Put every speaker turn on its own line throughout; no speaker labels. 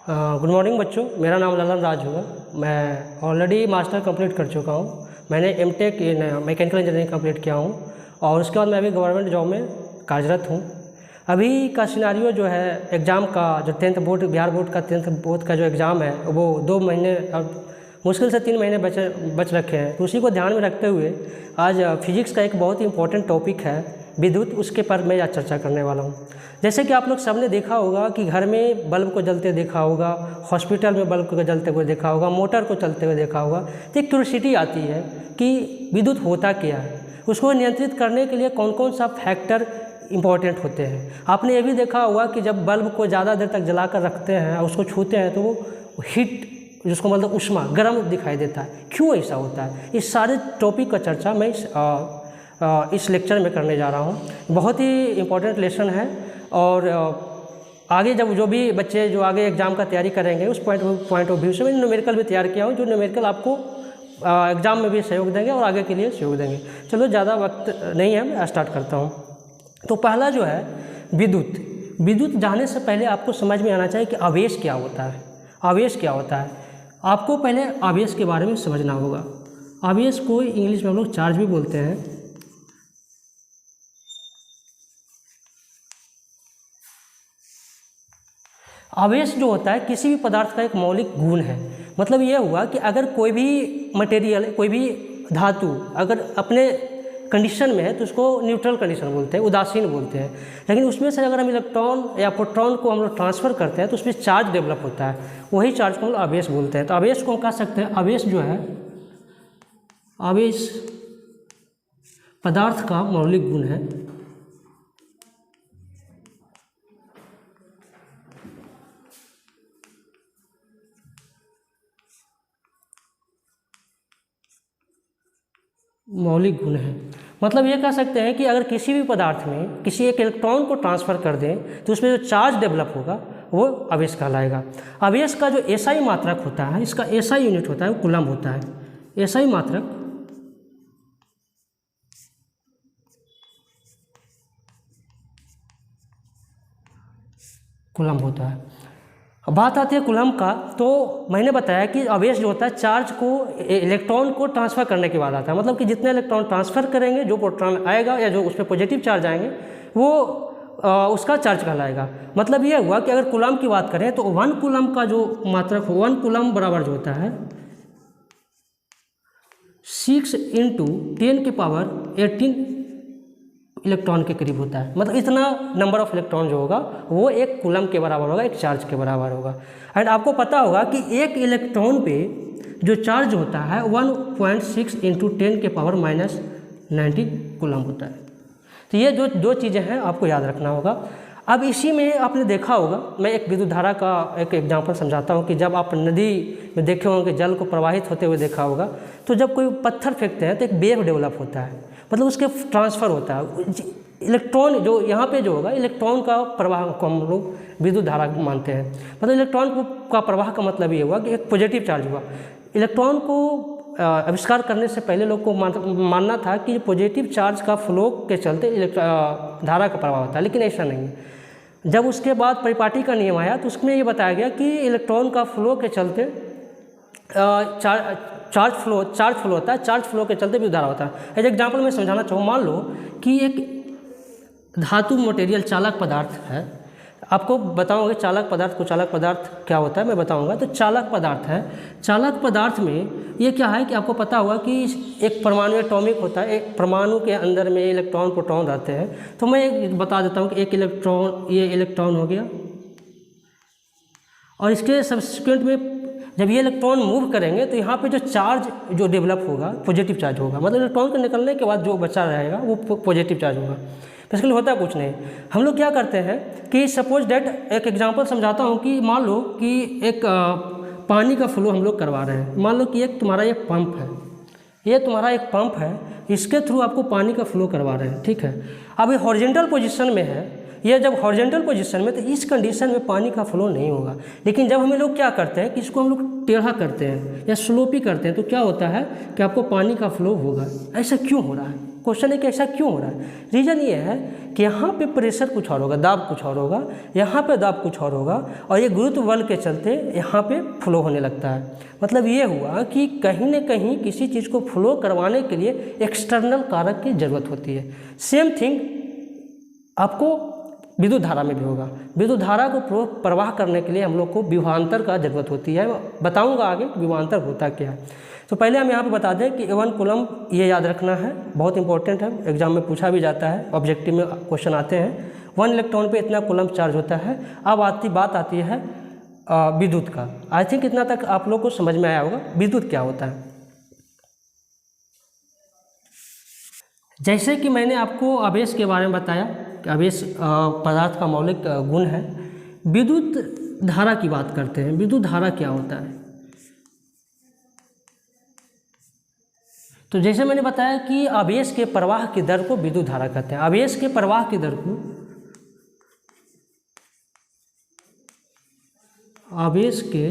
Good morning बच्चों, मेरा नाम ललन राज होगा। मैं ऑलरेडी मास्टर कंप्लीट कर चुका हूँ। मैंने MTech in mechanical engineering complete किया हूँ और उसके बाद मैं अभी गवर्नमेंट जॉब में कार्यरत हूँ। अभी का सिनारियो जो है एग्ज़ाम का, जो 10th बोर्ड, बिहार बोर्ड का 10th बोर्ड का जो एग्ज़ाम है वो 2 महीने अब मुश्किल से 3 महीने बच रखे हैं। तो उसी को ध्यान में रखते हुए आज फिजिक्स का एक बहुत ही इंपॉर्टेंट टॉपिक है विद्युत, उसके पर मैं आज चर्चा करने वाला हूँ। जैसे कि आप लोग सबने देखा होगा कि घर में बल्ब को जलते देखा होगा, हॉस्पिटल में बल्ब को जलते हुए देखा होगा, मोटर को चलते हुए देखा होगा। तो एक क्यूरियोसिटी आती है कि विद्युत होता क्या है, उसको नियंत्रित करने के लिए कौन कौन सा फैक्टर इम्पॉर्टेंट होते हैं। आपने ये भी देखा होगा कि जब बल्ब को ज़्यादा देर तक जला कर रखते हैं और उसको छूते हैं तो वो हीट, जिसको मतलब उष्मा, गर्म दिखाई देता है। क्यों ऐसा होता है? इस सारे टॉपिक का चर्चा मैं इस लेक्चर में करने जा रहा हूँ। बहुत ही इम्पोर्टेंट लेसन है और आगे जब जो भी बच्चे जो आगे एग्ज़ाम का तैयारी करेंगे उस पॉइंट ऑफ व्यू से मैंने न्यूमेरिकल भी तैयार किया हूँ, जो न्यूमेरिकल आपको एग्ज़ाम में भी सहयोग देंगे और आगे के लिए सहयोग देंगे। चलो ज़्यादा वक्त नहीं है, मैं स्टार्ट करता हूँ। तो पहला जो है विद्युत जाने से पहले आपको समझ में आना चाहिए कि आवेश क्या होता है। आवेश क्या होता है, आपको पहले आवेश के बारे में समझना होगा। आवेश को इंग्लिश में हम लोग चार्ज भी बोलते हैं। आवेश जो होता है किसी भी पदार्थ का एक मौलिक गुण है। मतलब ये हुआ कि अगर कोई भी मटेरियल, कोई भी धातु अगर अपने कंडीशन में है तो उसको न्यूट्रल कंडीशन बोलते हैं, उदासीन बोलते हैं। लेकिन उसमें से अगर हम इलेक्ट्रॉन या प्रोटॉन को हम लोग ट्रांसफ़र करते हैं तो उसमें चार्ज डेवलप होता है, वही चार्ज को हम लोग आवेश बोलते हैं। तो आवेश को हम कह सकते हैं, आवेश जो है, आवेश पदार्थ का मौलिक गुण है। मौलिक गुण है मतलब ये कह सकते हैं कि अगर किसी भी पदार्थ में किसी एक इलेक्ट्रॉन को ट्रांसफ़र कर दें तो उसमें जो चार्ज डेवलप होगा वो आवेश कहलाएगा। आवेश का जो एसआई मात्रक होता है, इसका एसआई यूनिट होता है वो कूलम्ब होता है। एसआई मात्रक कूलम्ब होता है। अब बात आती है कूलम्ब का, तो मैंने बताया कि आवेश जो होता है चार्ज को, इलेक्ट्रॉन को ट्रांसफ़र करने के बाद आता है। मतलब कि जितने इलेक्ट्रॉन ट्रांसफ़र करेंगे, जो प्रोटॉन आएगा या जो उस पर पॉजिटिव चार्ज आएंगे वो उसका चार्ज कहलाएगा। मतलब ये हुआ कि अगर कूलम्ब की बात करें तो 1 कूलम्ब का जो मात्रक, 1 कूलम्ब बराबर जो होता है 6 × 10⁻18 इलेक्ट्रॉन के करीब होता है। मतलब इतना नंबर ऑफ इलेक्ट्रॉन जो होगा वो 1 कूलम्ब के बराबर होगा, एक चार्ज के बराबर होगा। एंड आपको पता होगा कि एक इलेक्ट्रॉन पे जो चार्ज होता है 1.6 × 10⁻90 कूलम्ब होता है। तो ये जो 2 चीज़ें हैं आपको याद रखना होगा। अब इसी में आपने देखा होगा, मैं एक विद्युत धारा का एक एग्जाम्पल समझाता हूँ कि जब आप नदी में देखे होंगे जल को प्रवाहित होते हुए देखा होगा, तो जब कोई पत्थर फेंकते हैं तो एक वेव डेवलप होता है, मतलब उसके ट्रांसफ़र होता है। इलेक्ट्रॉन जो यहाँ पे जो होगा, इलेक्ट्रॉन का प्रवाह को हम लोग विद्युत धारा मानते हैं। मतलब इलेक्ट्रॉन का प्रवाह का मतलब ये हुआ कि एक पॉजिटिव चार्ज हुआ। इलेक्ट्रॉन को आविष्कार करने से पहले लोग को मानना था कि पॉजिटिव चार्ज का फ्लो के चलते धारा का प्रवाह होता है, लेकिन ऐसा नहीं है। जब उसके बाद परिपाटी का नियम आया तो उसमें ये बताया गया कि इलेक्ट्रॉन का फ्लो के चलते चार्ज फ्लो होता है, चार्ज फ्लो के चलते विद्युत धारा होता है। एक एग्जाम्पल मैं समझाना चाहूँ। मान लो कि एक धातु मटेरियल चालक पदार्थ है। आपको बताऊंगा चालक पदार्थ क्या होता है, मैं बताऊंगा। तो चालक पदार्थ है। चालक पदार्थ में ये क्या है कि आपको पता होगा कि एक परमाणु एटॉमिक होता है, एक परमाणु के अंदर में इलेक्ट्रॉन प्रोटॉन रहते हैं। तो मैं बता देता हूँ कि एक इलेक्ट्रॉन, ये इलेक्ट्रॉन हो गया और इसके सब्सिक्वेंट में जब ये इलेक्ट्रॉन मूव करेंगे तो यहाँ पे जो चार्ज जो डेवलप होगा पॉजिटिव चार्ज होगा। मतलब इलेक्ट्रॉन के निकलने के बाद जो बचा रहेगा वो पॉजिटिव चार्ज होगा। बेसिकली होता कुछ नहीं। हम लोग क्या करते हैं कि सपोज डेट, एक एग्जांपल समझाता हूँ कि मान लो कि एक पानी का फ्लो हम लोग करवा रहे हैं। मान लो कि एक तुम्हारा ये पंप है, ये तुम्हारा एक पंप है, इसके थ्रू आपको पानी का फ्लो करवा रहे हैं, ठीक है। अब ये हॉरिजॉन्टल पोजीशन में है, ये जब हॉरिजॉन्टल पोजीशन में, तो इस कंडीशन में पानी का फ्लो नहीं होगा। लेकिन जब हम लोग क्या करते हैं कि इसको हम लोग टेढ़ा करते हैं या स्लोपी करते हैं तो क्या होता है कि आपको पानी का फ्लो होगा। ऐसा क्यों हो रहा है? क्वेश्चन है कि ऐसा क्यों हो रहा है। रीज़न ये है कि यहाँ पे प्रेशर कुछ और होगा, दाब कुछ और होगा, यहाँ पे दाब कुछ और होगा, और ये गुरुत्व बल के चलते यहाँ पे फ्लो होने लगता है। मतलब ये हुआ कि कहीं न कहीं किसी चीज़ को फ्लो करवाने के लिए एक्सटर्नल कारक की ज़रूरत होती है। सेम थिंग आपको विद्युत धारा में भी होगा। विद्युत धारा को प्रवाह करने के लिए हम लोग को विभवांतर का ज़रूरत होती है। बताऊंगा आगे विभवांतर होता क्या है। तो पहले हम यहाँ पे बता दें कि 1 कूलम्ब, ये याद रखना है, बहुत इंपॉर्टेंट है, एग्जाम में पूछा भी जाता है, ऑब्जेक्टिव में क्वेश्चन आते हैं। 1 इलेक्ट्रॉन पे इतना कूलम्ब चार्ज होता है। अब बात आती है विद्युत का। आई थिंक इतना तक आप लोग को समझ में आया होगा विद्युत क्या होता है। जैसे कि मैंने आपको आवेश के बारे में बताया कि आवेश पदार्थ का मौलिक गुण है। विद्युत धारा की बात करते हैं। विद्युत धारा क्या होता है? तो जैसे मैंने बताया कि आवेश के प्रवाह की दर को विद्युत धारा कहते हैं। आवेश के प्रवाह की दर को आवेश के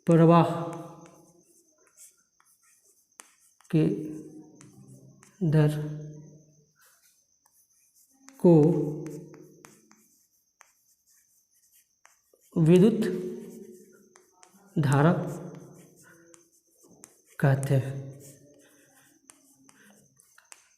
प्रवाह की दर को विद्युत धारा कहते हैं।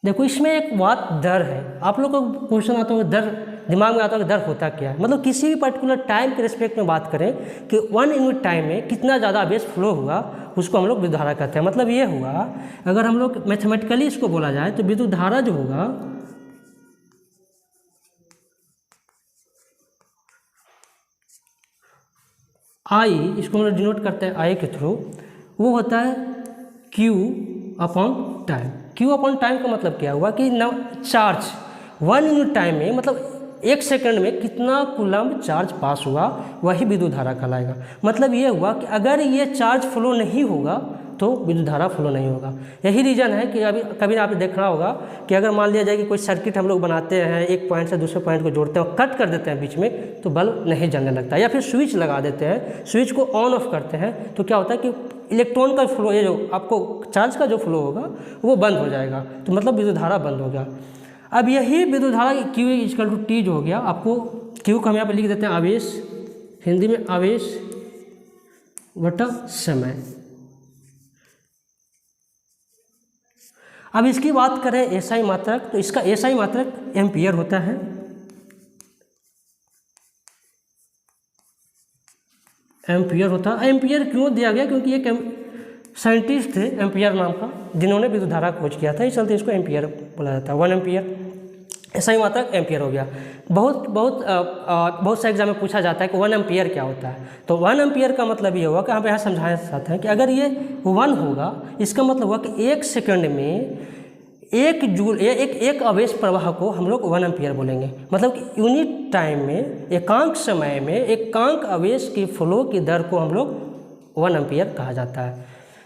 देखो इसमें एक बात दर है। आप लोग को क्वेश्चन आता होगा दर, दिमाग में आता होगा दर होता क्या है। मतलब किसी भी पर्टिकुलर टाइम के रिस्पेक्ट में बात करें कि 1 यूनिट टाइम में कितना ज़्यादा आवेश फ्लो हुआ, उसको हम लोग विद्युत धारा कहते हैं। मतलब ये हुआ, अगर हम लोग मैथमेटिकली इसको बोला जाए तो विद्युत धारा जो होगा आई, इसको हम लोग डिनोट करते हैं आई के थ्रू, वो होता है Q upon time. Q upon time का मतलब क्या हुआ कि चार्ज 1 यूनिट टाइम में, मतलब 1 सेकंड में कितना कूलम्ब चार्ज पास हुआ, वही विद्युत धारा कहलाएगा। मतलब ये हुआ कि अगर ये चार्ज फ्लो नहीं होगा तो विद्युत धारा फ्लो नहीं होगा। यही रीज़न है कि अभी कभी आपने देखा होगा कि अगर मान लिया जाए कि कोई सर्किट हम लोग बनाते हैं, एक पॉइंट से दूसरे पॉइंट को जोड़ते हैं और कट कर देते हैं बीच में, तो बल्ब नहीं जलने लगता। या फिर स्विच लगा देते हैं, स्विच को ऑन ऑफ करते हैं, तो क्या होता है कि इलेक्ट्रॉन का फ्लो, ये जो आपको चार्ज का जो फ्लो होगा वो बंद हो जाएगा, तो मतलब विद्युत धारा बंद हो गया। अब यही विद्युत धारा Q इक्वल टू T जो हो गया, आपको Q को हम यहाँ पर लिख देते हैं आवेश, हिंदी में आवेश बटा समय। अब इसकी बात करें SI मात्रक, तो इसका SI मात्रक एम्पियर होता है। एम्पियर होता है। एम्पियर क्यों दिया गया? क्योंकि एक साइंटिस्ट थे एम्पियर नाम का, जिन्होंने विद्युत धारा खोज किया था, इस चलते इसको एम्पियर बोला जाता है। 1 एम्पियर, SI मात्रक एम्पियर हो गया। बहुत से एग्जाम में पूछा जाता है कि 1 एम्पियर क्या होता है। तो 1 एम्पियर का मतलब ये हुआ कि हम यहाँ समझाना चाहते हैं कि अगर ये 1 होगा, इसका मतलब हुआ कि 1 सेकंड में 1 जूल, एक आवेश प्रवाह को हम लोग 1 एम्पियर बोलेंगे। मतलब कि यूनिट टाइम में, एकांक समय में एकांक आवेश की फ्लो की दर को हम लोग 1 एम्पियर कहा जाता है।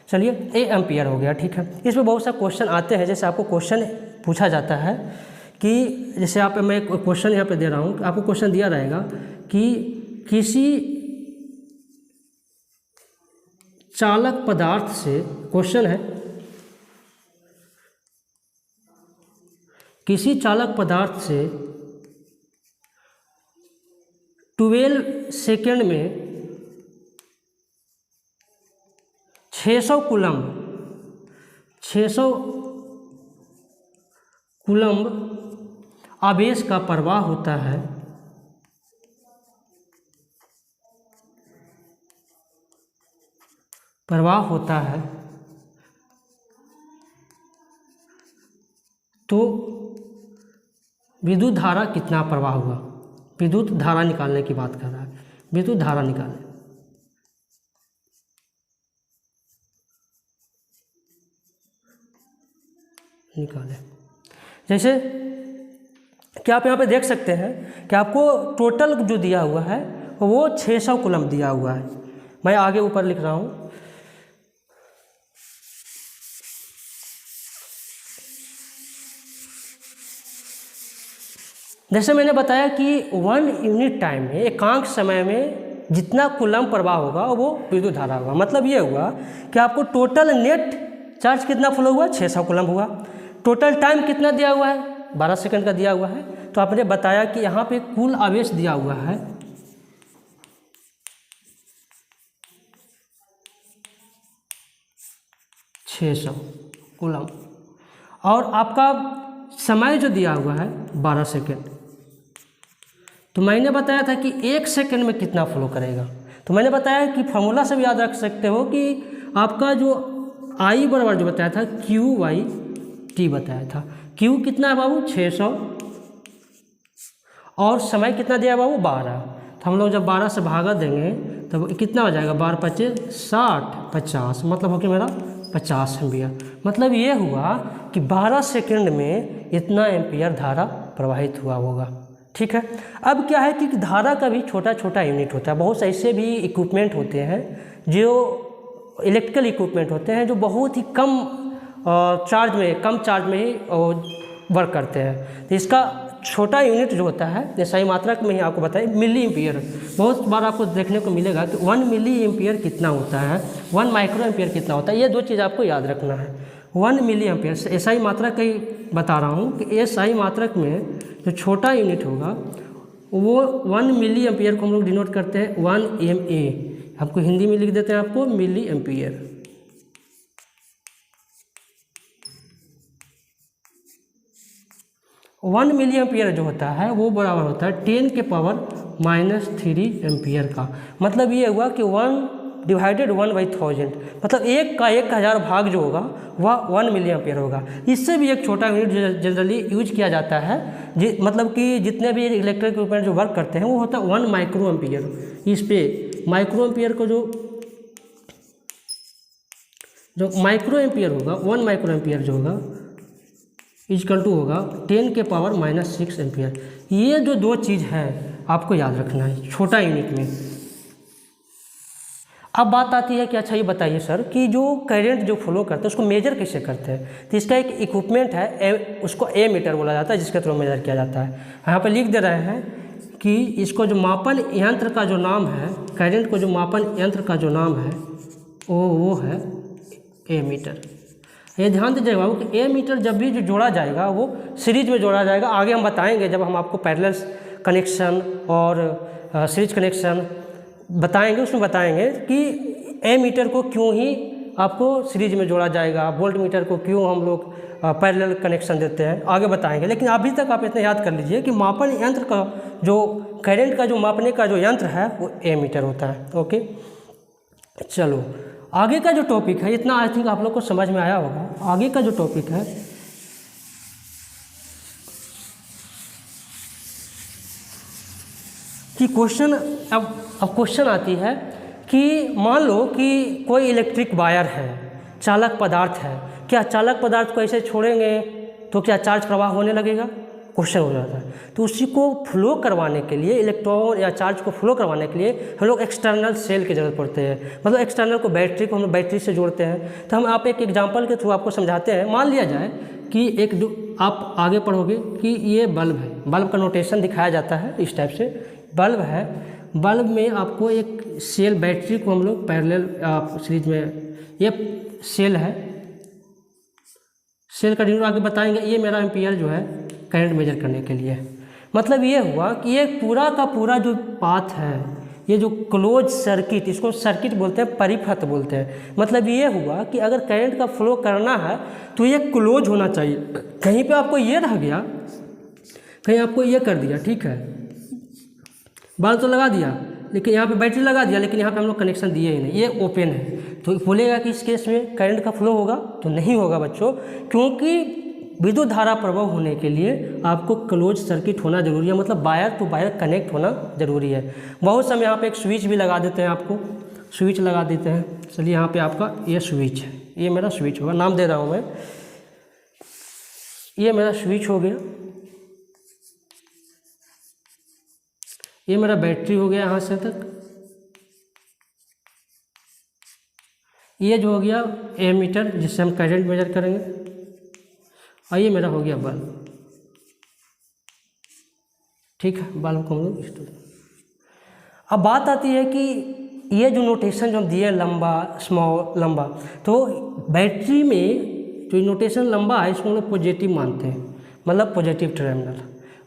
चलिए, ये एम्पियर हो गया, ठीक है। इसमें बहुत सा क्वेश्चन आते हैं। जैसे आपको क्वेश्चन पूछा जाता है कि जैसे मैं क्वेश्चन यहाँ पे दे रहा हूँ, आपको क्वेश्चन दिया रहेगा कि किसी चालक पदार्थ से, क्वेश्चन है किसी चालक पदार्थ से 12 सेकेंड में 600 कूलम्ब आवेश का प्रवाह होता है। तो विद्युत धारा कितना प्रवाह हुआ? विद्युत धारा निकालने की बात कर रहा है। विद्युत धारा निकाले। जैसे कि आप यहाँ पे देख सकते हैं कि आपको टोटल जो दिया हुआ है वो 600 कूलम्ब दिया हुआ है। मैं आगे ऊपर लिख रहा हूँ। जैसे मैंने बताया कि 1 यूनिट टाइम में, एकांक समय में जितना कूलम्ब प्रवाह होगा वो विद्युत धारा होगा। मतलब ये हुआ कि आपको टोटल नेट चार्ज कितना फ्लो हुआ? 600 कूलम्ब हुआ। टोटल टाइम कितना दिया हुआ है, 12 सेकंड का दिया हुआ है। तो आपने बताया कि यहाँ पे कुल आवेश दिया हुआ है 600 कूलम, और आपका समय जो दिया हुआ है 12 सेकंड। तो मैंने बताया था कि 1 सेकंड में कितना फ्लो करेगा। तो मैंने बताया कि फॉर्मूला से भी याद रख सकते हो कि आपका जो आई बराबर जो बताया था QT बताया था। Q कितना है बाबू 600, और समय कितना दिया है बाबू 12। तो हम लोग जब 12 से भागा देंगे तब कितना हो जाएगा, 12 पच्चीस 60 50, मतलब हो गया मेरा 50 एम्पियर। मतलब ये हुआ कि 12 सेकंड में इतना एम्पियर धारा प्रवाहित हुआ होगा। ठीक है। अब क्या है कि धारा का भी छोटा छोटा यूनिट होता है। बहुत ऐसे भी इक्विपमेंट होते हैं जो इलेक्ट्रिकल इक्विपमेंट होते हैं जो बहुत ही कम चार्ज में ही वर्क करते हैं। तो इसका छोटा यूनिट जो होता है, जैसा ही मात्रक में ही आपको बताएं, मिली एम्पियर। बहुत बार आपको देखने को मिलेगा कि 1 मिली एम्पियर कितना होता है, 1 माइक्रो एम्पियर कितना होता है। ये 2 चीज़ आपको याद रखना है। 1 मिली एम्पियर से एसआई मात्रक का ही बता रहा हूँ कि एसआई मात्रक में जो छोटा यूनिट होगा वो 1 मिली एम्पियर को हम लोग डिनोट करते हैं 1 MA। आपको हिंदी में लिख देते हैं आपको milliampere. One milliampere जो होता है वो बराबर होता है 10 के पावर -3 एम्पियर का। मतलब ये हुआ कि 1 डिवाइडेड 1/1000, मतलब 1 का 1000 भाग जो होगा वह 1 मिली एम्पियर होगा। इससे भी एक छोटा यूनिट जनरली यूज किया जाता है, मतलब कि जितने भी इलेक्ट्रिक इक्विपमेंट जो वर्क करते हैं वो होता है 1 माइक्रो एम्पियर। इस पे माइक्रो एम्पियर को जो माइक्रो एम्पियर होगा, 1 माइक्रो एम्पियर जो होगा इक्वल टू होगा 10 के पावर -6 एम्पियर। ये जो 2 चीज़ है आपको याद रखना है छोटा यूनिट में। अब बात आती है कि अच्छा ये बताइए सर कि जो करंट जो फ्लो करता है उसको मेजर कैसे करते हैं। तो इसका एक इक्विपमेंट है, उसको एमीटर बोला जाता है, जिसके थ्रू मेजर किया जाता है। यहाँ पर लिख दे रहे हैं कि इसको जो मापन यंत्र का जो नाम है, करंट को जो मापन यंत्र का जो नाम है वो है एमीटर। ये ध्यान दीजिएगा बाबू कि एमीटर जब भी जो जोड़ा जाएगा वो सीरीज में जोड़ा जाएगा। आगे हम बताएंगे जब हम आपको पैरेलल कनेक्शन और सीरीज कनेक्शन बताएंगे, उसमें बताएंगे कि एमीटर को क्यों ही आपको सीरीज में जोड़ा जाएगा, वोल्ट मीटर को क्यों हम लोग पैरेलल कनेक्शन देते हैं, आगे बताएंगे। लेकिन अभी तक आप इतना याद कर लीजिए कि मापन यंत्र का जो करंट का जो मापने का जो यंत्र है वो एमीटर होता है। ओके, चलो आगे का जो टॉपिक है, इतना आई थिंक आप लोग को समझ में आया होगा। आगे का जो टॉपिक है कि क्वेश्चन, अब क्वेश्चन आती है कि मान लो कि कोई इलेक्ट्रिक वायर है, चालक पदार्थ है, क्या चालक पदार्थ को ऐसे छोड़ेंगे तो क्या चार्ज प्रवाह होने लगेगा, क्वेश्चन हो जाता है। तो उसी को फ्लो करवाने के लिए, इलेक्ट्रॉन या चार्ज को फ्लो करवाने के लिए हम लोग एक्सटर्नल सेल की जरूरत पड़ती है। मतलब एक्सटर्नल को बैटरी को हम लोग बैटरी से जोड़ते हैं। तो हम आप एक एग्जांपल के थ्रू आपको समझाते हैं। मान लिया जाए कि आप आगे पढ़ोगे कि ये बल्ब है, बल्ब का नोटेशन दिखाया जाता है इस टाइप से। बल्ब है, बल्ब में आपको एक सेल, बैटरी को हम लोग पैरेलल सीरीज में, ये सेल है, सेल का डिनोट आगे बताएंगे। ये मेरा एम्पियर जो है करंट मेजर करने के लिए। मतलब ये हुआ कि ये पूरा का पूरा जो पाथ है, ये जो क्लोज सर्किट, इसको सर्किट बोलते हैं, परिपथ बोलते हैं। मतलब ये हुआ कि अगर करंट का फ्लो करना है तो ये क्लोज होना चाहिए। कहीं पे आपको ये रह गया, कहीं आपको ये कर दिया, ठीक है, बल्ब तो लगा दिया लेकिन यहाँ पे बैटरी लगा दिया, लेकिन यहाँ पे हम लोग कनेक्शन दिए ही नहीं, ये ओपन है, तो बोलेगा कि इस केस में करंट का फ्लो होगा? तो नहीं होगा बच्चों, क्योंकि विद्युत धारा प्रवाह होने के लिए आपको क्लोज सर्किट होना जरूरी है। मतलब वायर टू वायर कनेक्ट होना जरूरी है। बहुत समय यहाँ पे एक स्विच भी लगा देते हैं, आपको स्विच लगा देते हैं। चलिए यहाँ पे आपका ये स्विच है, ये मेरा स्विच होगा, नाम दे रहा हूँ मैं, ये मेरा स्विच हो गया, ये मेरा बैटरी हो गया यहाँ से तक, ये जो हो गया एमीटर जिससे हम करंट मेजर करेंगे, और ये मेरा हो गया बल्ब। ठीक है, बल्ब को हम लोग स्टोर। अब बात आती है कि ये जो नोटेशन जो हम दिए लंबा, स्मॉल, लंबा, तो बैटरी में जो नोटेशन लंबा है इसको हम लोग पॉजिटिव मानते हैं, मतलब पॉजिटिव टर्मिनल,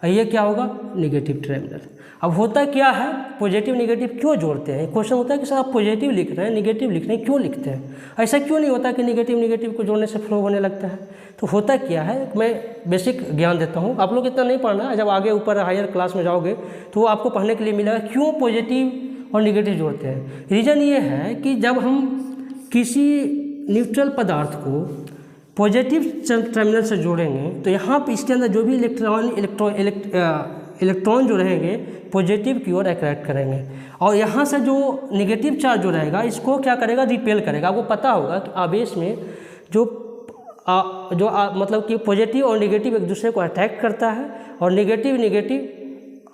और ये क्या होगा नेगेटिव टर्मिनल। अब होता क्या है, पॉजिटिव नेगेटिव क्यों जोड़ते हैं? क्वेश्चन होता है कि सर आप पॉजिटिव लिख रहे हैं, नेगेटिव लिख रहे हैं, क्यों लिखते हैं? ऐसा क्यों नहीं होता कि नेगेटिव नेगेटिव को जोड़ने से फ्लो होने लगता है? तो होता क्या है, मैं बेसिक ज्ञान देता हूँ, आप लोग इतना नहीं पढ़ना है, जब आगे ऊपर हायर क्लास में जाओगे तो आपको पढ़ने के लिए मिलेगा क्यों पॉजिटिव और नेगेटिव जोड़ते हैं। रीज़न ये है कि जब हम किसी न्यूट्रल पदार्थ को पॉजिटिव टर्मिनल से जोड़ेंगे तो यहाँ पे इसके अंदर जो भी इलेक्ट्रॉन जो रहेंगे पॉजिटिव की ओर अट्रैक्ट करेंगे, और यहाँ से जो नेगेटिव चार्ज जो रहेगा इसको क्या करेगा, रिपेल करेगा। आपको पता होगा कि आवेश में मतलब कि पॉजिटिव और नेगेटिव एक दूसरे को अट्रैक्ट करता है, और नेगेटिव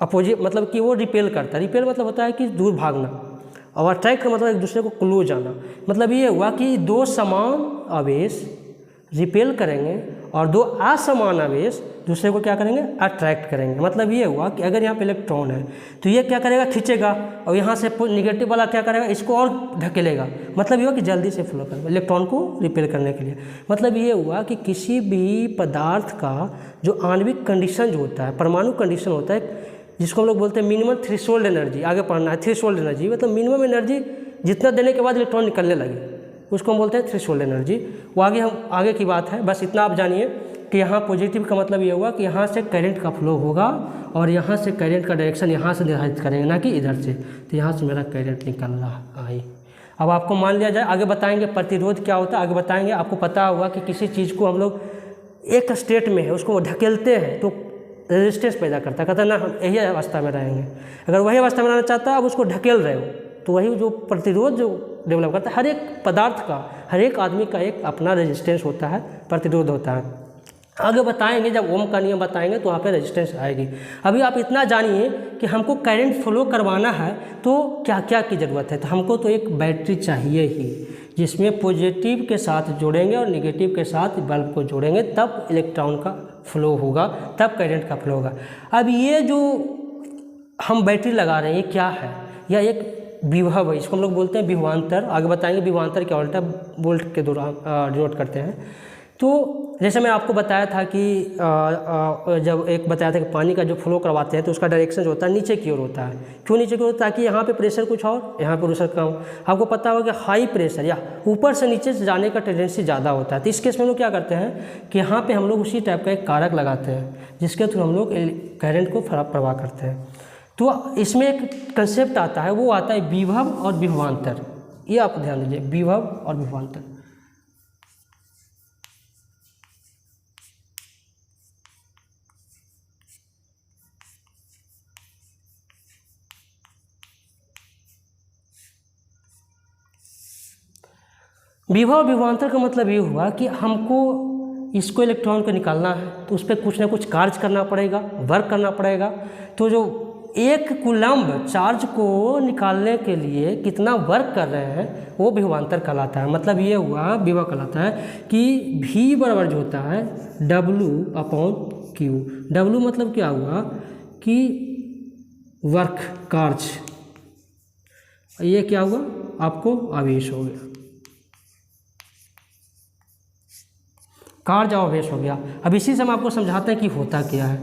अपोजिट मतलब कि वो रिपेल करता है। रिपेल मतलब होता है कि दूर भागना, और अट्रैक्ट का मतलब एक दूसरे को क्लोज आना। मतलब ये हुआ कि दो समान आवेश रिपेल करेंगे और दो असमान आवेश दूसरे को क्या करेंगे, अट्रैक्ट करेंगे। मतलब ये हुआ कि अगर यहाँ पे इलेक्ट्रॉन है तो ये क्या करेगा, खींचेगा, और यहाँ से निगेटिव वाला क्या करेगा, इसको और ढकेलेगा। मतलब ये हुआ कि जल्दी से फ्लो करेगा इलेक्ट्रॉन को रिपेल करने के लिए। मतलब ये हुआ कि किसी भी पदार्थ का जो आणविक कंडीशन जो होता है, परमाणु कंडीशन होता है, जिसको हम लोग बोलते हैं मिनिमम थ्रेशोल्ड एनर्जी, आगे पढ़ना है थ्रेशोल्ड एनर्जी, मतलब मिनिमम एनर्जी जितना देने के बाद इलेक्ट्रॉन निकलने लगे उसको हम बोलते हैं थ्रेशोल्ड एनर्जी। वो आगे की बात है, बस इतना आप जानिए कि यहाँ पॉजिटिव का मतलब ये हुआ कि यहाँ से करंट का फ्लो होगा, और यहाँ से करंट का डायरेक्शन यहाँ से निर्धारित करेंगे, ना कि इधर से। तो यहाँ से मेरा करंट निकल रहा है। अब आपको मान लिया जाए, आगे बताएंगे प्रतिरोध क्या होता है, आगे बताएंगे। आपको पता होगा कि किसी चीज़ को हम लोग एक स्टेट में है उसको ढकेलते हैं तो रेजिस्टेंस पैदा करता है, कहता है ना हम यही अवस्था में रहेंगे। अगर वही अवस्था में रहना चाहता है, अब उसको ढकेल रहे हो, तो वही जो प्रतिरोध जो डेवलप करता है। हर एक पदार्थ का, हर एक आदमी का एक अपना रेजिस्टेंस होता है, प्रतिरोध होता है। आगे बताएंगे, जब ओम का नियम बताएंगे तो वहाँ पे रेजिस्टेंस आएगी। अभी आप इतना जानिए कि हमको करंट फ्लो करवाना है तो क्या क्या की ज़रूरत है। तो हमको तो एक बैटरी चाहिए ही, जिसमें पॉजिटिव के साथ जोड़ेंगे और नेगेटिव के साथ बल्ब को जोड़ेंगे, तब इलेक्ट्रॉन का फ्लो होगा, तब करंट का फ्लो होगा। अब ये जो हम बैटरी लगा रहे हैं ये क्या है, यह एक विभव है, इसको हम लोग बोलते हैं विभवांतर। आगे बताएंगे विभवांतर क्या होता है, वोल्ट के दौरान डिनोट करते हैं। तो जैसे मैं आपको बताया था कि जब एक बताया था कि पानी का जो फ्लो करवाते हैं तो उसका डायरेक्शन जो होता है नीचे की ओर होता है। क्यों नीचे की ओर? ताकि यहाँ पे प्रेशर कुछ और, यहाँ पे प्रेशर कम। आपको पता होगा कि हाई प्रेशर या ऊपर से नीचे से जाने का टेंडेंसी ज़्यादा होता है। तो इस केस में हम लोग क्या करते हैं कि यहाँ पर हम लोग उसी टाइप का एक कारक लगाते हैं जिसके थ्रू हम लोग करंट को प्रवाह करते हैं। तो इसमें एक कंसेप्ट आता है, वो आता है विभव और विभवांतर। ये आप ध्यान दीजिए, विभव और विभवांतर। विभव विभवांतर का मतलब ये हुआ कि हमको इसको इलेक्ट्रॉन को निकालना है तो उस पर कुछ ना कुछ कार्य करना पड़ेगा, वर्क करना पड़ेगा। तो जो एक कूलम्ब चार्ज को निकालने के लिए कितना वर्क कर रहे हैं वो विभवांतर कहलाता है। मतलब ये हुआ, विभव कहलाता है कि V बराबर जो होता है W/Q। W मतलब क्या हुआ कि वर्क, कार्य, ये क्या हुआ आपको आवेश हो गया, कार्य आवेश हो गया। अब इसी से हम आपको समझाते हैं कि होता क्या है।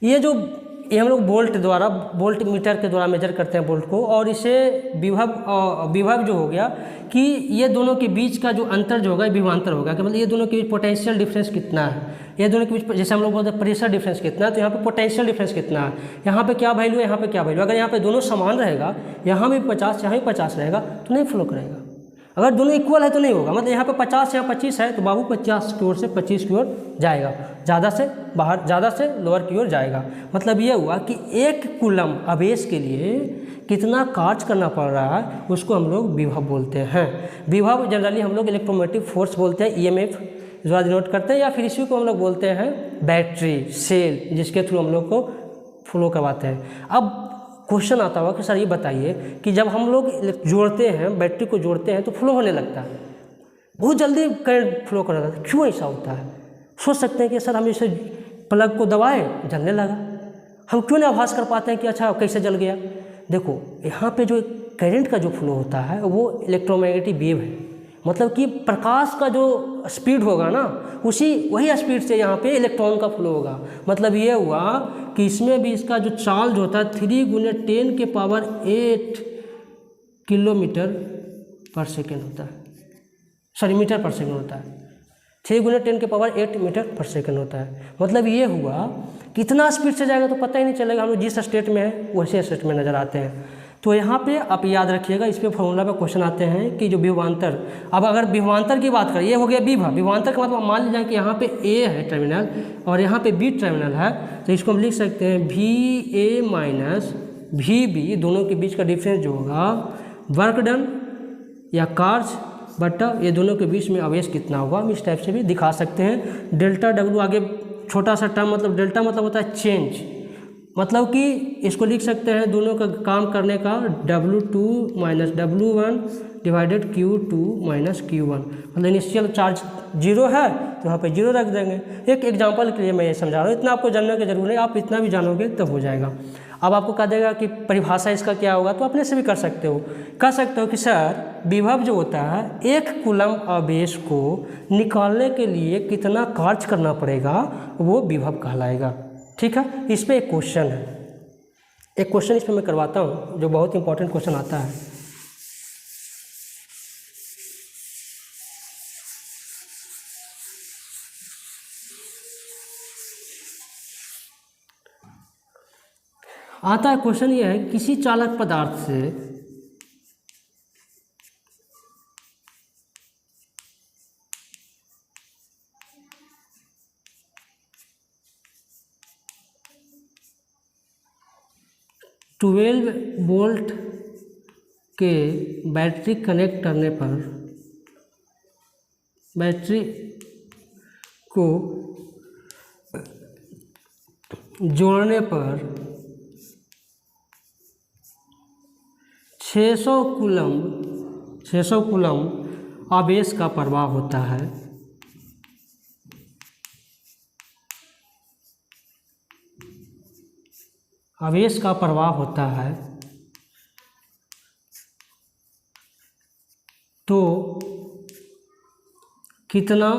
ये हम लोग वोल्ट मीटर के द्वारा मेजर करते हैं वोल्ट को, और इसे विभव जो हो गया कि ये दोनों के बीच का जो अंतर जो होगा विभवांतर होगा। कि मतलब ये दोनों के बीच पोटेंशियल डिफरेंस कितना है, ये दोनों के बीच जैसे हम लोग बोलते हैं प्रेशर डिफरेंस कितना है, तो यहाँ पे पोटेंशियल डिफरेंस कितना है, यहाँ पे क्या वैल्यू है, यहाँ पे क्या वैल्यू। अगर यहाँ पे दोनों समान रहेगा, यहाँ भी 50 यहाँ भी 50 रहेगा तो नहीं फ्लो करेगा। अगर दोनों इक्वल है तो नहीं होगा। मतलब यहाँ पे 50 यहाँ 25 है तो बाबू 50 की ओर से 25 की ओर जाएगा, ज़्यादा से बाहर, ज़्यादा से लोअर की ओर जाएगा। मतलब ये हुआ कि एक कूलम्ब आवेश के लिए कितना कार्य करना पड़ रहा है उसको हम लोग विभव बोलते हैं। विभव जनरली हम लोग इलेक्ट्रोमैग्नेटिक फोर्स बोलते हैं, EMF द्वारा डिनोट करते हैं, या फिर इसी को हम लोग बोलते हैं बैटरी सेल, जिसके थ्रू हम लोग को फ्लो करवाते हैं। अब क्वेश्चन आता होगा कि सर ये बताइए कि जब हम लोग जोड़ते हैं, बैटरी को जोड़ते हैं तो फ्लो होने लगता है, बहुत जल्दी करंट फ्लो करने लगता है, क्यों ऐसा होता है? सोच सकते हैं कि सर हम इसे प्लग को दबाए जलने लगा, हम क्यों नहीं आभास कर पाते हैं कि अच्छा कैसे जल गया। देखो यहाँ पे जो करंट का जो फ्लो होता है वो इलेक्ट्रोमैग्नेटिक वेव है, मतलब कि प्रकाश का जो स्पीड होगा ना वही स्पीड से यहाँ पे इलेक्ट्रॉन का फ्लो होगा। मतलब ये हुआ कि इसमें भी इसका जो चार्ज होता है 3 × 10⁸ किलोमीटर पर सेकेंड होता है, सॉरी मीटर पर सेकेंड होता है, 3 × 10⁸ मीटर पर सेकेंड होता है। मतलब ये हुआ कितना स्पीड से जाएगा तो पता ही नहीं चलेगा, हम लोग जिस स्टेट में है वैसे स्टेट में नज़र आते हैं। तो यहाँ पे आप याद रखिएगा, इस पे फॉर्मूला पे क्वेश्चन आते हैं कि जो विभवांतर, अब अगर विभवांतर की बात करें, ये हो गया विभव, विभवांतर का मतलब मान लीजिए कि यहाँ पे ए है टर्मिनल और यहाँ पे बी टर्मिनल है, तो इसको हम लिख सकते हैं VA माइनस VB, दोनों के बीच का डिफरेंस जो होगा वर्क डन या कार्ज बटा ये दोनों के बीच में आवेश कितना होगा, हम इस टाइप से भी दिखा सकते हैं। डेल्टा W आगे छोटा सा टर्म, मतलब डेल्टा मतलब होता है चेंज, मतलब कि इसको लिख सकते हैं दोनों का काम करने का W2 minus W1 divided Q2 minus Q1, मतलब इनिशियल चार्ज 0 है तो यहाँ पे 0 रख देंगे। एक एग्जांपल के लिए मैं ये समझा रहा हूँ, इतना आपको जानने की जरूरत नहीं, आप इतना भी जानोगे तब हो जाएगा। अब आपको कह देगा कि परिभाषा इसका क्या होगा, तो अपने से भी कर सकते हो, कह सकते हो कि सर विभव जो होता है 1 कूलम्ब आवेश को निकालने के लिए कितना कार्य करना पड़ेगा, वो विभव कहलाएगा। ठीक है, इस पर एक क्वेश्चन है, एक क्वेश्चन इस पर मैं करवाता हूँ जो बहुत इंपॉर्टेंट क्वेश्चन आता है। आता है क्वेश्चन ये है, किसी चालक पदार्थ से ट्वेल्व वोल्ट के बैटरी कनेक्ट करने पर बैटरी को जोड़ने पर 600 कूलम्ब आवेश का प्रवाह होता है। आवेश का प्रवाह होता है तो कितना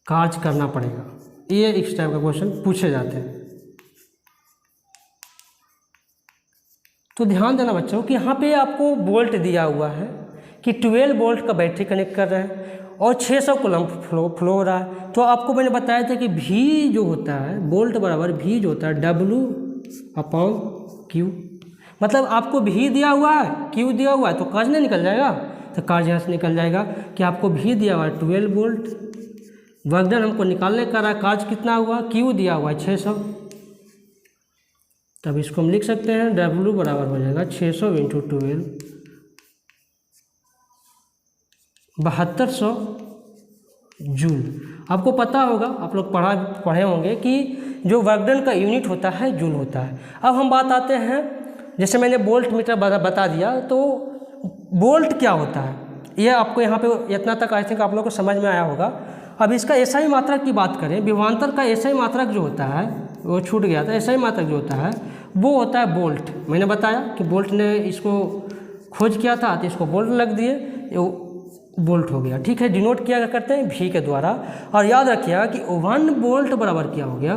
कार्य करना पड़ेगा, ये इस टाइप का क्वेश्चन पूछे जाते हैं। तो ध्यान देना बच्चों कि यहाँ पे आपको वोल्ट दिया हुआ है कि 12 वोल्ट का बैटरी कनेक्ट कर रहे हैं और 600 कूलम्ब फ्लो हो रहा है। तो आपको मैंने बताया था कि V जो होता है वोल्ट बराबर V जो होता है W/Q, मतलब आपको V दिया हुआ है, Q दिया हुआ है तो कार्य नहीं निकल जाएगा, तो कार्य यहाँ से निकल जाएगा कि आपको V दिया हुआ है 12 वोल्ट, वर्कडन हमको निकालने का रहा, कार्य कितना हुआ, Q दिया हुआ है 600, तब इसको हम लिख सकते हैं W बराबर हो जाएगा 600 × 12 7200 जूल। आपको पता होगा, आप लोग पढ़े होंगे कि जो वर्कडन का यूनिट होता है जूल होता है। अब हम बात आते हैं, जैसे मैंने वोल्ट मीटर बता दिया, तो वोल्ट क्या होता है ये आपको यहाँ पे इतना तक आई थिंक आप लोग को समझ में आया होगा। अब इसका एसआई मात्रक की बात करें, विभवांतर का एसआई मात्रक जो होता है वो छूट गया था, एसआई मात्रक जो होता है वो होता है वोल्ट। मैंने बताया कि वोल्ट ने इसको खोज किया था तो इसको वोल्ट लग दिए, वोल्ट हो गया। ठीक है, डिनोट किया करते हैं V के द्वारा। और याद रखिएगा कि 1 वोल्ट बराबर क्या हो गया,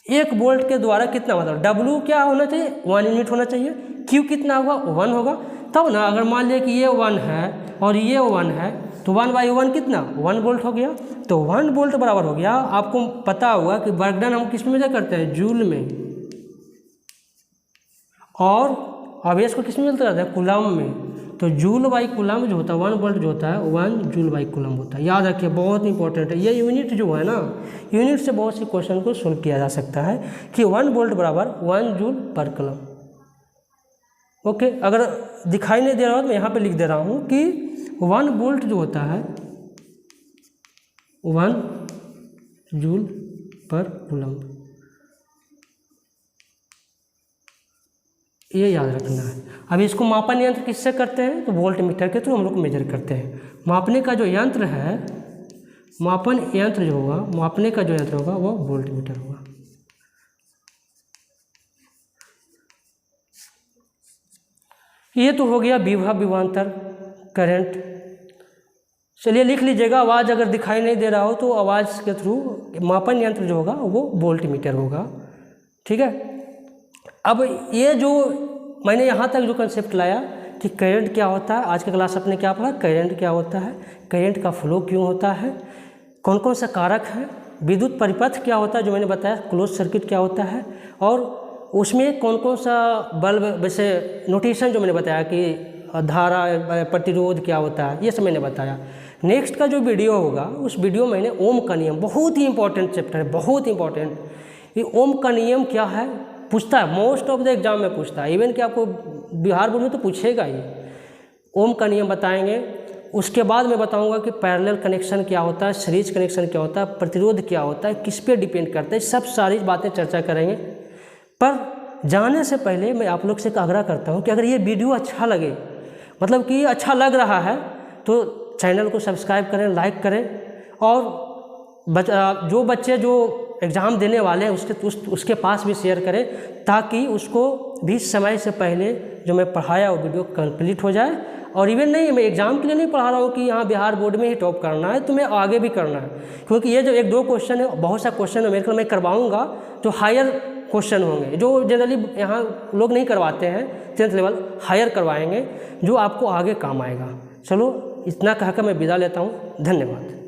1 वोल्ट के द्वारा कितना, मतलब W क्या होना चाहिए, 1 यूनिट होना चाहिए, Q कितना होगा 1 होगा, तब ना अगर मान लिया कि ये 1 है और ये 1 है तो 1/1 कितना 1 वोल्ट हो गया, तो 1 वोल्ट बराबर हो गया। आपको पता होगा कि वर्कडन हम किस में मेजर करते हैं, जूल में, और आवेश को किस में मिलता रहता है, कूलम्ब में। तो जूल बाई कूलम्ब जो होता है 1 वोल्ट जो होता है 1 जूल बाई कूलम्ब होता है। याद रखिए, बहुत इंपॉर्टेंट है ये यूनिट जो है ना, यूनिट से बहुत सी क्वेश्चन को सोल्व किया जा सकता है कि 1 वोल्ट बराबर 1 जूल पर कूलम्ब। ओके, अगर दिखाई नहीं दे रहा हो तो मैं यहाँ पे लिख दे रहा हूँ कि 1 वोल्ट जो होता है 1 जूल पर कूलम्ब, ये याद रखना है। अब इसको मापन यंत्र किससे करते हैं, तो वोल्ट मीटर के थ्रू हम लोग मेजर करते हैं। मापने का जो यंत्र है, मापन यंत्र जो होगा, मापने का जो यंत्र होगा वो वोल्ट मीटर होगा। ये तो हो गया विभव विभवांतर करंट। चलिए लिख लीजिएगा, आवाज़ अगर दिखाई नहीं दे रहा हो तो आवाज़ के थ्रू मापन यंत्र जो होगा वो वोल्ट मीटर होगा। ठीक है, अब ये जो मैंने यहाँ तक जो कंसेप्ट लाया कि करंट क्या होता है, आज का क्लास अपने क्या पढ़ा, करंट क्या होता है, करंट का फ्लो क्यों होता है, कौन कौन सा कारक है, विद्युत परिपथ क्या होता है जो मैंने बताया, क्लोज सर्किट क्या होता है, और उसमें कौन कौन सा बल्ब, वैसे नोटेशन जो मैंने बताया कि धारा प्रतिरोध क्या होता है, ये सब मैंने बताया। नेक्स्ट का जो वीडियो होगा उस वीडियो मैंने ओम का नियम, बहुत ही इंपॉर्टेंट चैप्टर है, बहुत इंपॉर्टेंट, ये ओम का नियम क्या है पूछता है, मोस्ट ऑफ द एग्जाम में पूछता है, इवन कि आपको बिहार बोर्ड में तो पूछेगा ही। ओम का नियम बताएंगे, उसके बाद मैं बताऊंगा कि पैरेलल कनेक्शन क्या होता है, सीरीज कनेक्शन क्या होता है, प्रतिरोध क्या होता है, किस पे डिपेंड करता है, सब सारी बातें चर्चा करेंगे। पर जाने से पहले मैं आप लोग से एक आग्रह करता हूँ कि अगर ये वीडियो अच्छा लगे, मतलब कि अच्छा लग रहा है, तो चैनल को सब्सक्राइब करें, लाइक करें, और जो बच्चे जो एग्ज़ाम देने वाले हैं उसके पास भी शेयर करें, ताकि उसको भी समय से पहले जो मैं पढ़ाया वो वीडियो कंप्लीट हो जाए। और इवन नहीं, मैं एग्ज़ाम के लिए नहीं पढ़ा रहा हूँ कि यहाँ बिहार बोर्ड में ही टॉप करना है, तुम्हें आगे भी करना है, क्योंकि ये जो एक दो क्वेश्चन है, बहुत सा क्वेश्चन है मेरे को मैं करवाऊँगा जो हायर क्वेश्चन होंगे, जो जनरली यहाँ लोग नहीं करवाते हैं 10th लेवल, हायर करवाएंगे जो आपको आगे काम आएगा। चलो इतना कहकर मैं विदा लेता हूँ, धन्यवाद।